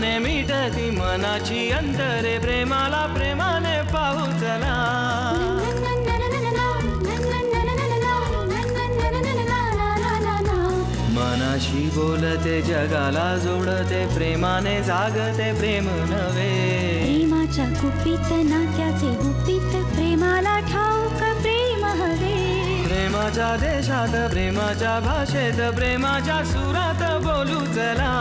प्रेमाने मिटती मनाची अंतरे, प्रेमाला प्रेमाने पाहू चला. मनाशी बोलते जगाला जोडते, प्रेमाने जागते प्रेम नवे. प्रेमाच्या गुपित नात्याचे गुपित, प्रेमाला ठाऊक प्रेम हवे. प्रेमाच्या देशात प्रेमाच्या भाषेत, प्रेमाच्या सुरात बोलू चला.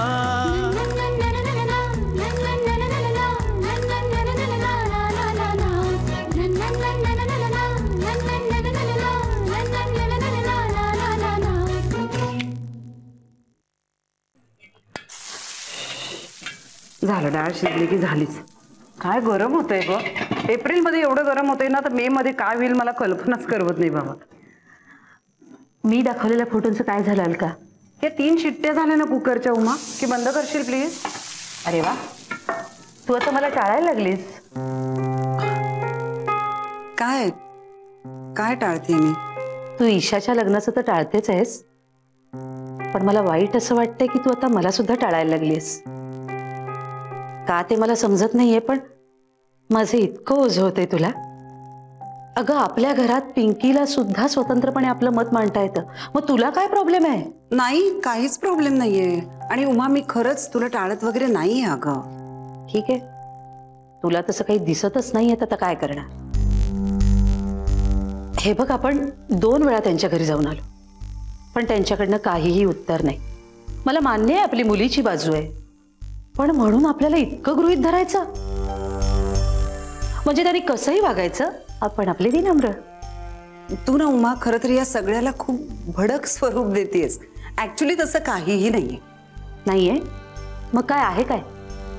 झालं, डाळ शिजली की झालीच. काय गरम होतंय ग. एप्रिल मध्ये एवढं गरम होतंय ना, तर मे मध्ये काय होईल मला कल्पनाच करवत नाही बाबा. मी दाखवलेल्या फोटोंचं काय झालं अलका? हे 3 शिट्ट्या झाल्या ना कुकरच्या उमा, की बंद करशील प्लीज? अरे वा, तू आता मला टाळायला लागलीस. काय काय टाळते मी? तू ईशाच्या लग्नाचं तर टाळतेच आहेस, पण मला वाईट असं वाटतंय की तू आता मला सुद्धा टाळायला लागलीस. का ते मला समजत नाहीये, पण माझे इतकं ओझं होतंय तुला. अगं, आपल्या घरात पिंकीला सुद्धा स्वतंत्रपणे आपलं मत मांडता येतं, मग तुला काय प्रॉब्लेम आहे? नाही, काहीच प्रॉब्लेम नाहीये. आणि उमा, मी खरंच तुला टाळत वगैरे नाहीये अगं. ठीक आहे, तुला तसं काही दिसतच नाहीये, तर आता काय करणार? हे बघ, आपण 2 वेळा त्यांच्या घरी जाऊन आलो, पण त्यांच्याकडनं काहीही उत्तर नाही. मला मान्य आहे आपली मुलीची बाजू आहे, पण म्हणून आपल्याला इतकं गृहीत धरायचं? म्हणजे त्यांनी कसंही वागायचं, आपण आपले विनम्र. तू ना उमा, खरं तर या सगळ्याला खूप भडक स्वरूप देतेस. ऍक्च्युली तसं काहीही नाहीये. नाहीये? मग काय आहे काय?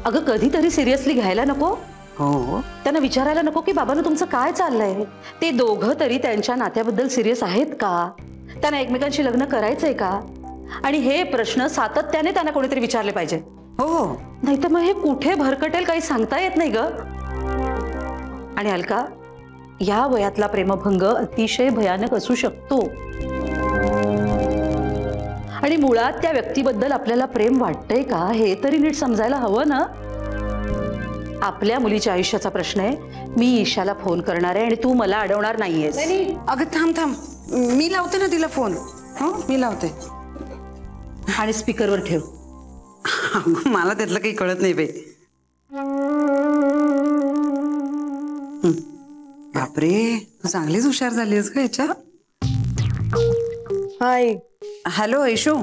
अगं, कधीतरी सिरियसली घ्यायला नको? हो, त्यांना विचारायला नको की बाबांनो तुमचं काय चाललंय? ते दोघं तरी त्यांच्या नात्याबद्दल सिरियस आहेत का? त्यांना एकमेकांशी लग्न करायचंय का? आणि हे प्रश्न सातत्याने त्यांना कोणीतरी विचारले पाहिजे. हो, नाही तर मग हे कुठे भरकटेल काही सांगता येत नाही ग. आणि अलका, या वयातला प्रेमभंग अतिशय भयानक असू शकतो. आणि मुळात त्या व्यक्तीबद्दल आपल्याला प्रेम वाटतंय का हे तरी नीट समजायला हवं ना. आपल्या मुलीच्या आयुष्याचा प्रश्न आहे. मी ईशाला फोन करणार आहे आणि तू मला अडवणार नाहीयेस. अगं थांब थांब, मी लावते ना तिला फोन. हो, मी लावते. आणि स्पीकरवर ठेव. मला त्यातलं काही कळत नाही बाई. बापरे, तू चांगलीच हुशार झालीस का याच्या. हाय. हॅलो ऐशू.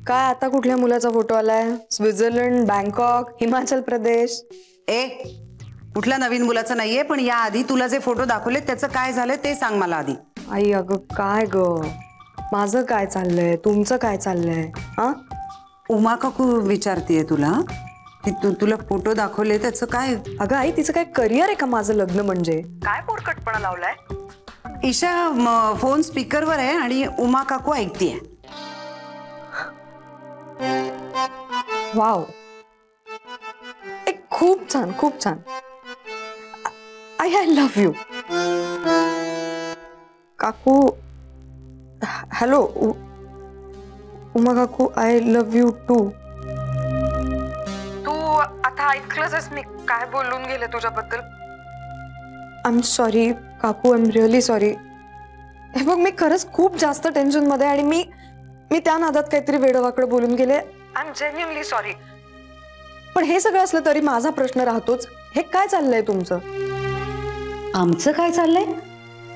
काय आता कुठल्या मुलाचा फोटो आलाय? Switzerland, Bangkok, Himachal Pradesh? कुठल्या नवीन मुलाचं नाहीये, पण या आधी तुला जे फोटो दाखवले त्याचं काय झालं ते सांग मला आधी. आई अगं काय ग, माझं काय चाललंय, तुमचं काय चाललंय? हा, उमा काकू विचारतीये तुला की तुला फोटो दाखवले त्याचं काय? अगं आई, तिचं काय करिअर आहे का माझं लग्न म्हणजे? काय पोरकटपणा लावलाय? ईशा, फोन स्पीकरवर आहे आणि उमा काकू ऐकतीये. वाव, खूप छान, खूप छान. आय लव्ह यू काकू. हॅलो उमा काकू, आय लव्ह यू टू. तू आता ऐकलंस मी काय बोलून गेले तुझ्याबद्दल? आय एम सॉरी काकू, आय एम रिअली सॉरी. हे बघ, मी खरंच खूप जास्त टेन्शन मध्ये आणि मी त्या नादात काहीतरी वेडवाकडं बोलून गेले. I am genuinely sorry. पण हे सगळं असलं तरी माझा प्रश्न राहतोच, हे काय चाललंय तुमचं? आमचं काय चाललंय?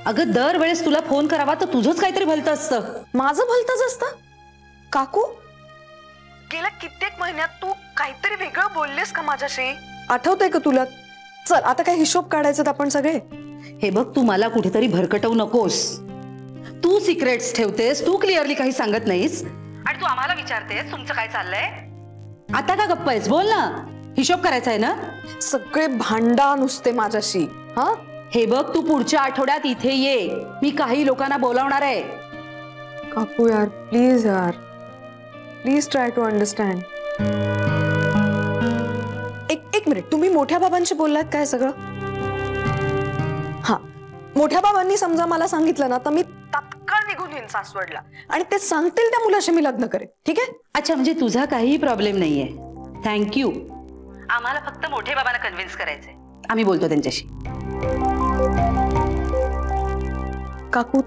अगं, दरवेळेस तुला फोन करावा तर तुझंच काहीतरी भलतं असतं. माझं भलतंच असतं? काकू, गेल्या कित्येक महिन्यात तू काहीतरी वेगळं बोललेस का माझ्याशी? आठवतंय का तुला? चल आता काय हिशोब काढायचं आपण सगळे. हे बघ, तू मला कुठेतरी भरकटवू नकोस. तू सिक्रेट्स ठेवतेस, तू क्लिअरली काही सांगत नाहीस आणि तू आम्हाला विचारतेस तुमचं काय चाललंय. आता का गप्प आहेस? बोल ना, हिशोब करायचा आहे ना. सगळे भांडा नुसते माझ्याशी. हा, हे बघ, तू पुढच्या आठवड्यात इथे ये, मी काही लोकांना बोलावणार आहे. काकू यार, प्लीज यार, प्लीज ट्राय टू अंडरस्टँड. एक मिनिट, तुम्ही मोठ्या बाबांशी बोललात काय सगळं? हा, मोठ्या बाबांनी समजा मला सांगितलं ना तर मी तात्काळ निघून येईन सासवडला आणि ते सांगतील त्या मुलाशी मी लग्न करेन. ठीक आहे? अच्छा, म्हणजे तुझा काही प्रॉब्लेम नाहीये. थँक्यू. आम्हाला फक्त मोठे बाबांना कन्व्हिन्स करायचंय. आम्ही बोलतो त्यांच्याशी. काकू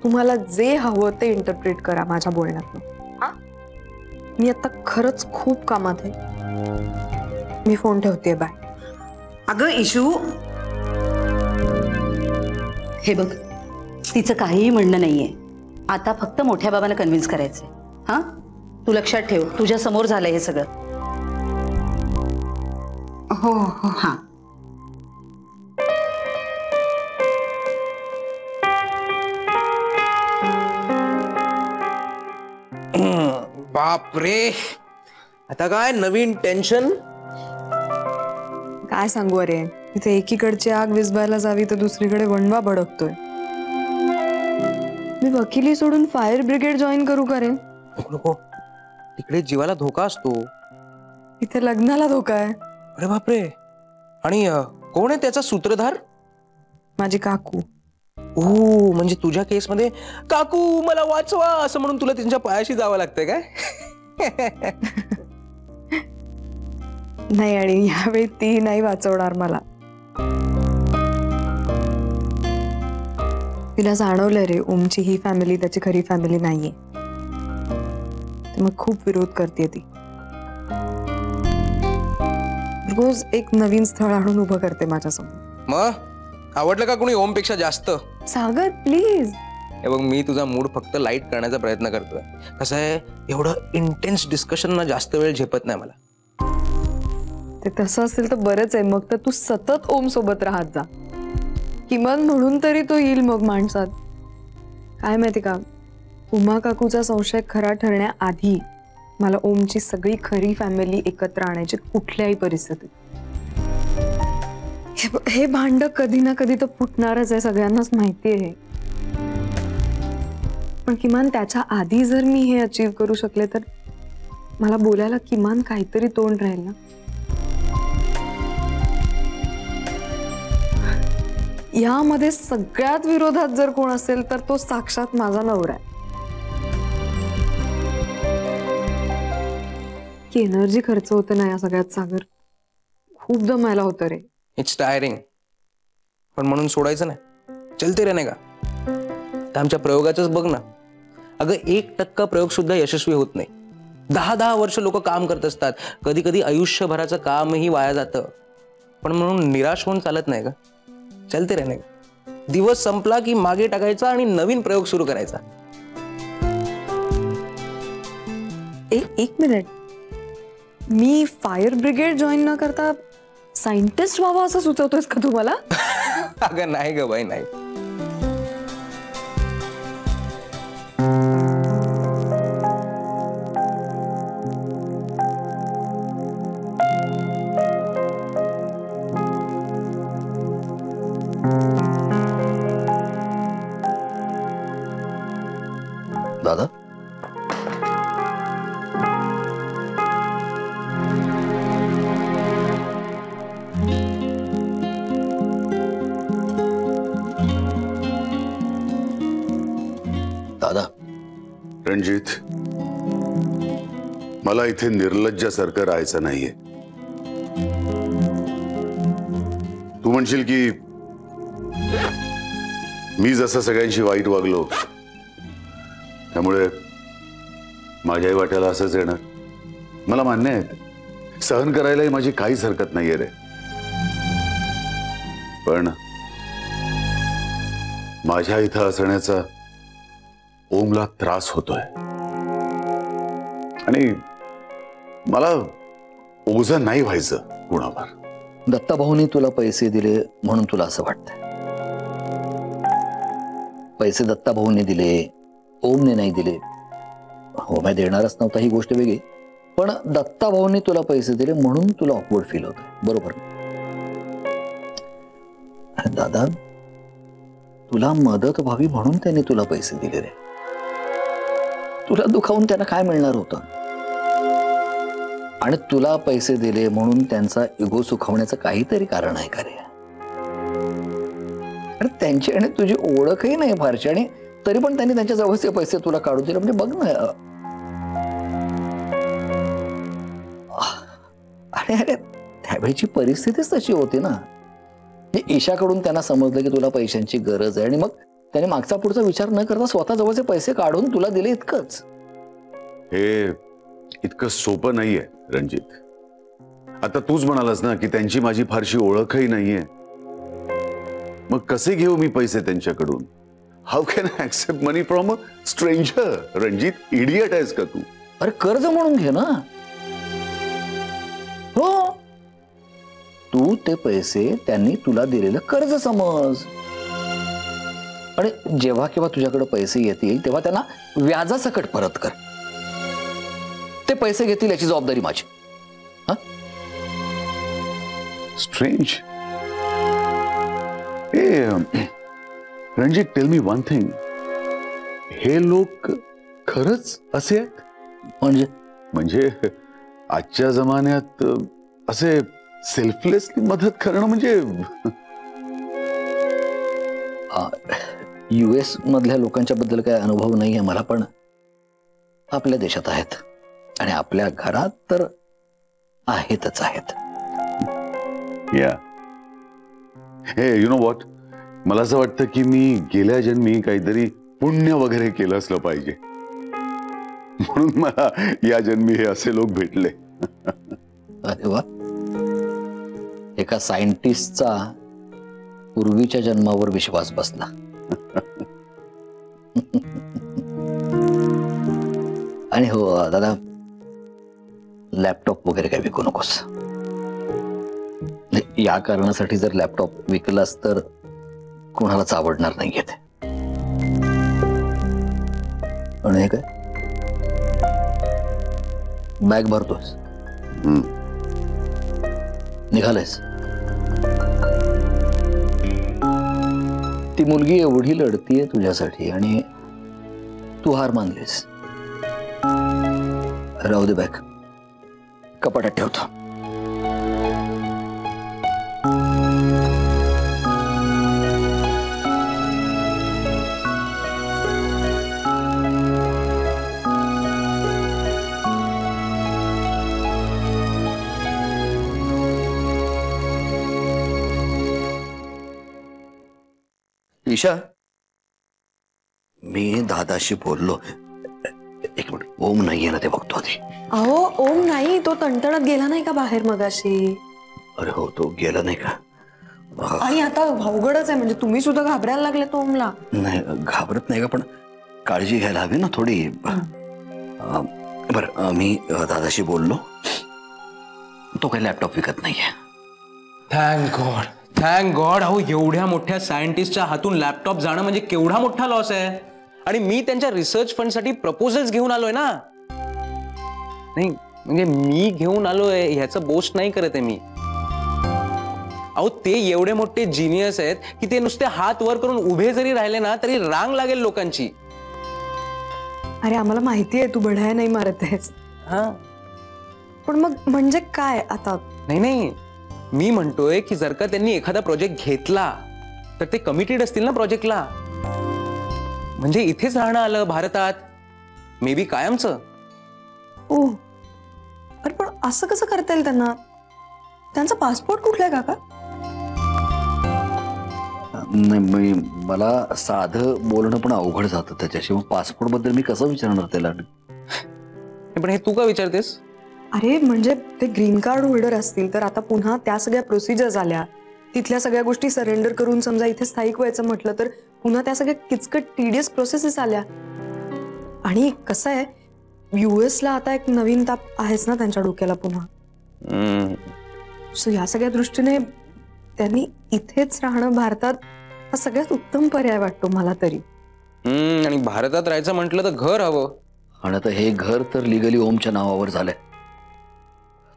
तुम्हाला जे हवं ते इंटरप्रेट करा माझ्या बोलण्यातनं. हा, मी आता खरंच खूप कामात आहे. मी फोन ठेवते. बाय. अगं इशू, हे बघ, तिचं काहीही म्हणणं नाहीये. आता फक्त मोठ्या बाबांना कन्व्हिन्स करायचंय. हा, तू लक्षात ठेव, तुझ्या समोर झालंय हे सगळं. हो हो. हा, बापरे, आता काय नवीन टेन्शन? काय सांगू अरे, इथे एकीकडची आग विझवायला जावी तर दुसरीकडे वणवा भडकतोय. मी वकिली सोडून फायर ब्रिगेड जॉईन करू का रे? नको, तिकडे जीवाला धोका असतो. इथे लग्नाला धोका आहे. अरे बापरे, आणि कोण आहे त्याचा सूत्रधार? माझी काकू. ओ, म्हणजे तुझ्या केस मध्ये काकू मला वाचवा असं म्हणून तुला त्यांच्या पायाशी जावं लागतंय काय? नाही, आणि यावेळी ती नाही वाचवणार मला. तिला जाणवलं रे, ओमची ही फॅमिली त्याची खरी फॅमिली नाहीये. मग खूप विरोध करते ती. रोज एक नवीन स्थळ आणून उभं करते माझ्यासमोर. मग आवडलं का कोणी ओमपेक्षा जास्त? सागर प्लीज. हे बघ, मी तुझा मूड फक्त लाईट करण्याचा प्रयत्न करतोय. कसं आहे, एवढं इंटेन्स डिस्कशन ना जास्त वेळ झेपत नाही मला. ते तसं असेल तर बरंच आहे. मग तर तू सतत ओम सोबत राहत जा. किमान म्हणून तरी तो येईल मग माणसात. काय माहिती का, उमा काकूचा संशय खरा ठरण्याआधी मला ओमची सगळी खरी फॅमिली एकत्र आणायची कुठल्याही परिस्थितीत. हे भांड कधी ना कधी तर फुटणारच आहे, सगळ्यांनाच माहिती आहे. पण किमान त्याच्या आधी जर मी हे अचीव करू शकले तर मला बोलायला किमान काहीतरी तोंड राहील ना. यामध्ये सगळ्यात विरोधात जर कोण असेल तर तो साक्षात माझा नवरा आहे. की एनर्जी खर्च होते ना या सगळ्यात सागर. खूप दमायला होतं रे. इट्स टायरिंग, पण म्हणून सोडायचं नाही. चलते रहने का. आमच्या प्रयोगाचंच बघ ना. अगं 1% प्रयोग सुद्धा यशस्वी होत नाही. 10 वर्ष लोक काम करत असतात. कधी कधी आयुष्यभराचं कामही वाया जातं. पण म्हणून निराश होऊन चालत नाही का. चलते रहने का. दिवस संपला की मागे टाकायचा आणि नवीन प्रयोग सुरू करायचा. एक मिनिट, मी फायर ब्रिगेड जॉईन न करता सायंटिस्ट व्हावं असं सुचवतोयस का तुम्हाला? अगं नाही ग बाई, नाही. दादा, दादा. रणजित, मला इथे निर्लज्जासारखं राहायचं नाहीये. तू म्हणशील की मी जसं सगळ्यांशी वाईट वागलो त्यामुळे माझ्याही वाट्याला असंच येणार. मला मान्य आहे, सहन करायलाही माझी काहीच हरकत नाहीये रे. पण माझ्या इथं असण्याचा ओमला त्रास होतोय आणि मला ओझं नाही व्हायचं कुणावर. दत्ताभाऊनी तुला पैसे दिले म्हणून तुला असं वाटतंय. पैसे दत्ताभाऊने दिले, ओमने नाही दिले. हो, मी देणारच नव्हता ही गोष्ट वेगळी, पण दत्ताभाऊने तुला पैसे दिले म्हणून तुला ऑकवर्ड फील होत. बरोबर. दादा, तुला मदत व्हावी म्हणून त्यांनी तुला पैसे दिले रे. तुला दुखावून त्यांना काय मिळणार होतं? आणि तुला पैसे दिले म्हणून त्यांचा इगो सुखावण्याचं काहीतरी कारण आहे का रे? आणि त्यांची आणि तुझी ओळखही नाही फारशी, आणि तरी पण त्यांनी त्यांच्या जवळचे पैसे तुला काढून दिले. म्हणजे बघ ना, आणि अरे त्यावेळीची परिस्थितीच तशी होती ना. ईशाकडून त्यांना समजलं की तुला पैशांची गरज आहे आणि मग त्याने मागचा पुढचा विचार न करता स्वतः जवळचे पैसे काढून तुला दिले. इतकंच. हे इतकं सोपं नाहीये रणजित. आता तूच म्हणालास ना की त्यांची माझी फारशी ओळखही नाहीये. मग कसे घेऊ मी पैसे त्यांच्याकडून? How can I accept money from a stranger? Ranjit, idiot आहेस का तू? अरे कर्ज म्हणून घे ना. हो, तू ते पैसे त्यांनी तुला दिलेलं कर्ज समज आणि जेव्हा केव्हा तुझ्याकडे पैसे येतील तेव्हा त्यांना व्याजासकट परत कर. ते पैसे घेतील याची जबाबदारी माझी. Strange. Ranjit, tell me one thing. हे लोक खरंच असे आहेत? म्हणजे आजच्या जमान्यात असे सेल्फलेसली मदत करणं म्हणजे US मधल्या लोकांच्या बद्दल काय अनुभव नाहीये मला, पण आपल्या देशात आहेत आणि आपल्या घरात तर आहेतच आहेत. या हे यु नो व्हॉट, मला असं वाटतं की मी गेल्या जन्मी काहीतरी पुण्य वगैरे केलं असलं पाहिजे, म्हणून मला या जन्मी हे असे लोक भेटले. अरे वा. एका सायंटिस्टचा पूर्वीच्या जन्मावर विश्वास बसला. आणि हो दादा, लॅपटॉप वगैरे काय विकू नकोस. या कारणासाठी जर लॅपटॉप विकलास तर कोणालाच आवडणार नाहीये ते. आणि हे काय बॅग भरतोस, निघालेस. ती मुलगी एवढी लढतीये तुझ्यासाठी आणि तू हार मानलीस. राहू दे, बॅग कपाटात ठेवतो. ईशा, मी दादाशी बोललो. एक मिनिट, ओम नाहीये ना ते बघतो आधी. अहो, ओम नाही, तो तणतणत गेला नाही का बाहेर मगाशी? अरे हो, तो गेला नाही का? आणि आता अवघडच आहे, म्हणजे तुम्ही सुद्धा घाबरायला लागले तो ओमला. नाही, घाबरत नाही का, पण काळजी घ्यायला हवी ना थोडी. बरं, मी दादाशी बोललो. तो काही लॅपटॉप विकत नाहीये. Thank God, thank God. अहो, एवढ्या मोठ्या सायंटिस्टच्या हातून लॅपटॉप जाणं म्हणजे केवढा मोठा लॉस आहे. आणि मी त्यांच्या रिसर्च फंडसाठी प्रपोजल्स घेऊन आलोय ना. नाही म्हणजे मी घेऊन आलोय ह्याचं बोस्ट नाही करत आहे मी. अहो, ते एवढे मोठे जिनियस आहेत की ते नुसते हात वर करून उभे जरी राहिले ना तरी रांग लागेल लोकांची. अरे आम्हाला माहिती आहे तू बढाया नाही मारत आहेस. हा, पण मग म्हणजे काय आता? नाही, मी म्हणतोय की जर का त्यांनी एखादा प्रोजेक्ट घेतला तर ते कमिटेड असतील ना प्रोजेक्टला. म्हणजे इथेच राहणं आलं भारतात, मे बी कायमचं. ओ, अरे पण असं कसं करता येईल त्यांना? त्यांचा पासपोर्ट कुठला आहे काका? नाही, मला साधं बोलणं पण अवघड जातं त्याच्याशी. पासपोर्ट बद्दल मी कसं विचारणार त्याला? पण हे तू का विचारतेस? अरे म्हणजे ते ग्रीन कार्ड होल्डर असतील तर आता पुन्हा त्या सगळ्या प्रोसिजर्स आल्या, तिथल्या सगळ्या गोष्टी सरेंडर करून समजा इथे स्थायिक व्हायचं म्हटलं तर पुन्हा त्या सगळ्या किचकट टीडियस प्रोसेसेस आल्या. आणि कसं आहे, US ला आता एक नवीन ताप आहेच ना त्यांच्या डोक्याला पुन्हा. सो या सगळ्या दृष्टीने त्यांनी इथेच राहणं भारतात हा सगळ्यात उत्तम पर्याय वाटतो मला तरी. आणि भारतात राहायचं म्हटलं तर घर हवं. आणि आता हे घर तर लिगली ओमच्या नावावर झालंय.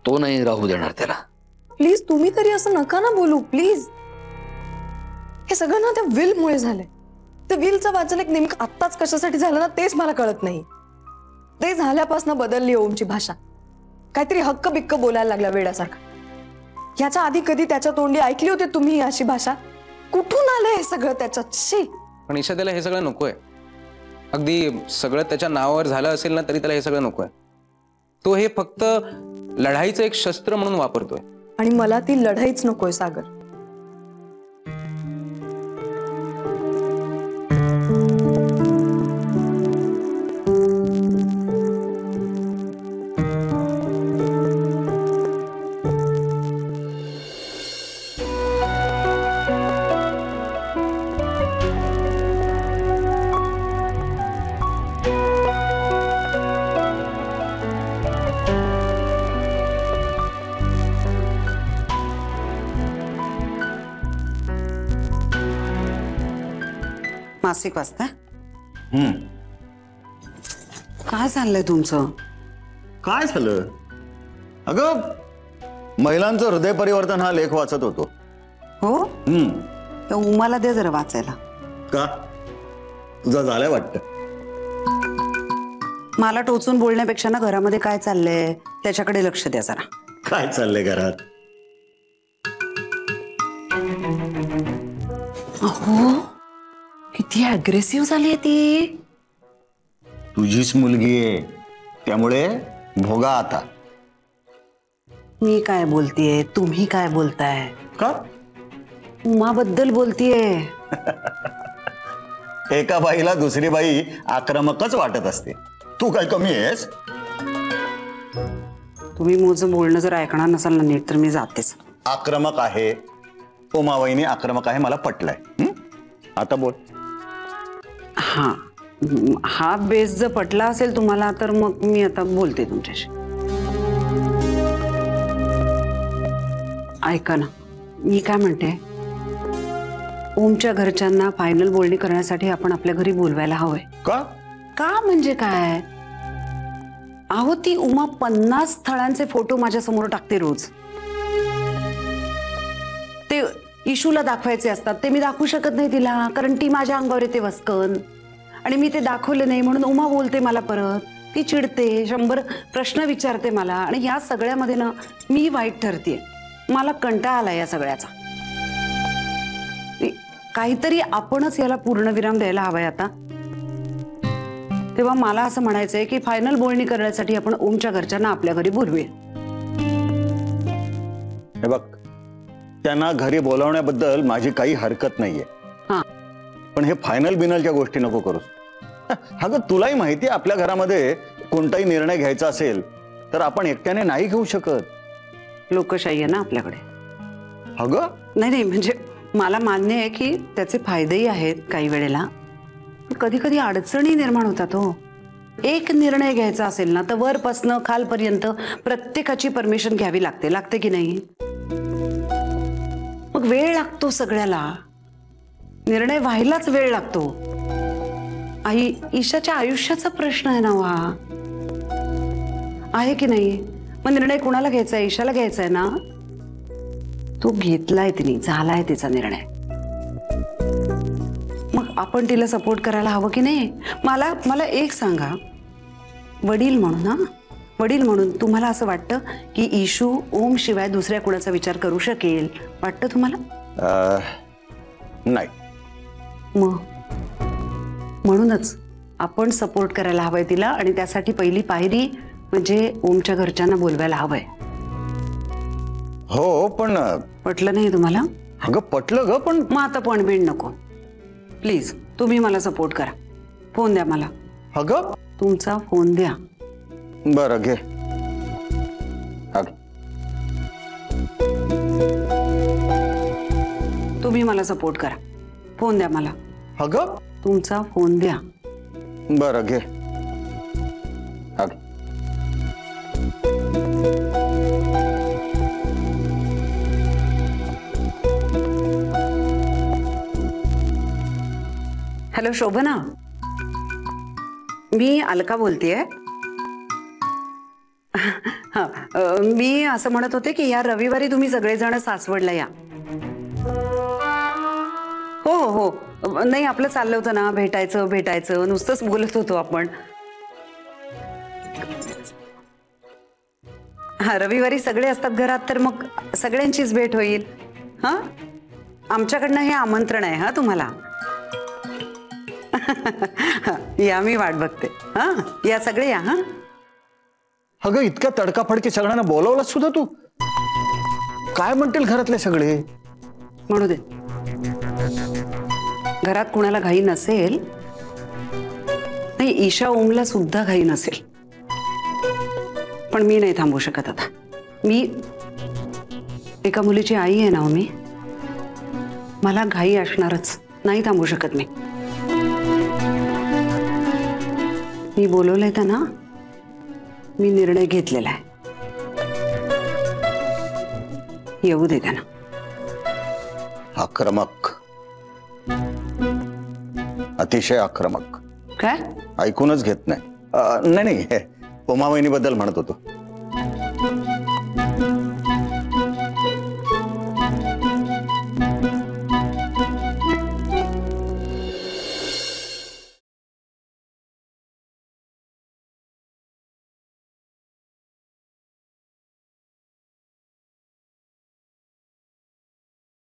तो नाही राहू देणार त्याला. प्लीज तुम्ही तरी असं नका ना बोलू प्लीज. हे सगळं ना त्या विलमुळे झालंय. त्या विलचं वाचन एक नेमकं आत्ताच कशासाठी झालं ना तेच मला कळत नाही. ते झाल्यापासून बदलली ओमची भाषा. काहीतरी हक्क बिक्क बोलायला लागला वेड्यासारखा. याच्या आधी कधी त्याच्या तोंडी ऐकली होती तुम्ही अशी भाषा? कुठून आलंय हे सगळं त्याच्यात? शी. पण ईशा, त्याला हे सगळं नकोय. अगदी सगळं त्याच्या नावावर झालं असेल ना तरी त्याला हे सगळं नकोय. तो हे फक्त लढाईचं एक शस्त्र म्हणून वापरतोय. आणि मला ती लढाईच नकोय सागर. मासिक वाचता काय चाललंय तुमचं? काय झालं अगं? महिलांचं हृदय परिवर्तन हा लेख वाचत होतो. हो, तर उमाला दे जरा वाचायला. का तुझं झालंय वाटतं? मला टोचून बोलण्यापेक्षा ना घरामध्ये काय चाललंय त्याच्याकडे लक्ष द्या जरा. काय चाललंय घरात? अहो, किती अग्रेसिव्ह झाली आहे ती. तुझीच मुलगी आहे त्यामुळे भोगा आता. मी काय बोलतेय, तुम्ही काय बोलताय? का? उमाबद्दल बोलतीये. एका बाईला दुसरी बाई आक्रमकच वाटत असते. तू काय कमी आहेस? तुम्ही माझं बोलणं जर ऐकणार नसाल ना नीट तर मी जातेच. आक्रमक आहे, उमाबाईनी आक्रमक आहे, मला पटलंय. आता बोल. हा बेस जर पटला असेल तुम्हाला तर मग मी आता बोलते तुमच्याशी. ऐका ना, मी काय म्हणते, ओमच्या घरच्यांना फायनल बोलणी करण्यासाठी आपण आपल्या घरी बोलवायला हवंय. का? का म्हणजे काय? अहो, ती उमा 50 स्थळांचे फोटो माझ्या समोर टाकते रोज. ते इशूला दाखवायचे असतात, ते मी दाखवू शकत नाही तिला, कारण ती माझ्या अंगावर येते वस्कन. आणि मी ते दाखवले नाही म्हणून उमा बोलते मला परत. ती चिडते, 100 प्रश्न विचारते मला. आणि या सगळ्यामध्ये ना मी वाईट ठरतेय. मला कंटाळा आला या सगळ्याचा. काहीतरी आपणच याला पूर्णविराम द्यायला हवाय आता. तेव्हा मला असं म्हणायचंय की फायनल बोलणी करण्यासाठी आपण ओमच्या घरच्यांना आपल्या घरी बोलवूया. हे बघ, त्यांना घरी बोलावण्याबद्दल माझी काही हरकत नाहीये. पण हे फायनल बिनलच्या गोष्टी नको करूस. अगं, तुलाही माहिती, आपल्या घरामध्ये कोणताही निर्णय घ्यायचा असेल तर आपण एकट्याने नाही घेऊ शकत. लोकशाही आहे ना आपल्याकडे. अगं नाही, म्हणजे मला मान्य आहे की त्याचे फायदेही आहेत काही वेळेला. कधी कधी अडचणी निर्माण होतात. हो, एक निर्णय घ्यायचा असेल ना तर वरपासनं खालपर्यंत प्रत्येकाची परमिशन घ्यावी लागते की नाही? मग वेळ लागतो सगळ्याला. निर्णय व्हायलाच वेळ लागतो. आई, ईशाच्या आयुष्याचा प्रश्न आहे ना हा, आहे की नाही? मग निर्णय कोणाला घ्यायचा आहे? ईशाला घ्यायचा आहे ना. तो घेतलाय तिने, झालाय तिचा निर्णय. मग आपण तिला सपोर्ट करायला हवं की नाही? मला एक सांगा, वडील म्हणून तुम्हाला असं वाटतं की ईशू ओम शिवाय दुसऱ्या कुणाचा विचार करू शकेल? वाटतं तुम्हाला? नाही. मग म्हणूनच आपण सपोर्ट करायला हवंय तिला. आणि त्यासाठी पहिली पायरी म्हणजे ओमच्या घरच्यांना बोलवायला हवंय. हो, पण पटलं नाही तुम्हाला? अगं पटलं ग, पण मग आता पण बिन नको प्लीज. तुम्ही मला सपोर्ट करा. फोन द्या मला. अगं तुमचा फोन द्या. बरं घे. तुम्ही मला सपोर्ट करा. फोन द्या मला. अगं तुमचा फोन द्या. बरं घे. हॅलो शोभना, मी अलका बोलतेय. मी असं म्हणत होते की या रविवारी तुम्ही सगळेजण सासवडला या. हो, नाही आपलं चाललं होतं ना भेटायचं नुसतंच बोलत होतो आपण. रविवारी सगळे असतात घरात तर मग सगळ्यांचीच भेट होईल. आमच्याकडनं हे आमंत्रण आहे तुम्हाला. या, मी वाट बघते. या सगळे या. अगं इतक्या तडकाफडकी सगळ्यांना बोलावलं सुद्धा तू. काय म्हणतील घरातले सगळे? म्हणू दे, घरात कुणाला घाई नसेल, नाही ईशा ओमला सुद्धा घाई नसेल, पण मी नाही थांबू शकत आता. मी एका मुलीची आई आहे ना हो मी. मला घाई असणारच, नाही थांबू शकत मी. मी बोलवलंय त्यांना, मी निर्णय घेतलेला आहे. येऊ दे त्यांना. आक्रमक, अतिशय आक्रमक. काय ऐकूनच घेत नाही. नाही नाही, उमा वहिनीबद्दल म्हणत होतो.